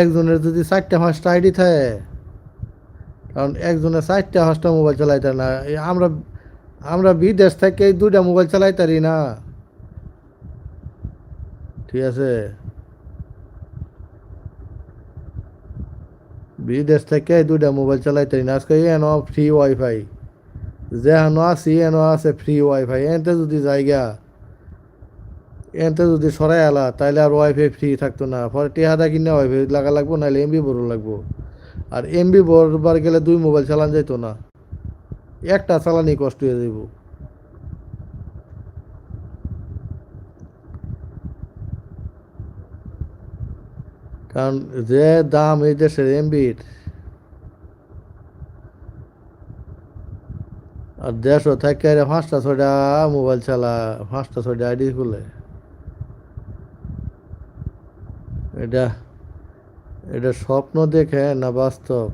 একজনের যদি 4টা 5টা আইডি থাকে, কারণ একজনের 4টা 5টা মোবাইল চালাইতে না, আমরা আমরা বিদেশ থেকে এই 2টা মোবাইল চালাইতারি না। ঠিক আছে, বিদেশ থেকে এই 2টা মোবাইল চালাইতারি না। আজকে এনো ফ্রি ওয়াইফাই, যেহানো আছি এনো আছে ফ্রি ওয়াইফাই। এনতে যদি জায়গা এনতে যদি সরাই আলা, তাইলে আর ওয়াইফাই ফ্রি থাকতো না। পরে টিহাদা কিনে ওয়াইফাই লাগা লাগবো, নাহলে এমবি বড় লাগবো। আর এমবি বড়বার গেলে 2 মোবাইল চালান যাইতো না, একটা চালানি কষ্ট হয়ে যাইব। কারণ যে দাম এই দেশের এমবির, আর 150 থেকে 5টা 6টা মোবাইল চালা, 5টা 6টা আইডি খুলে। এটা এটা স্বপ্ন দেখে না বাস্তব?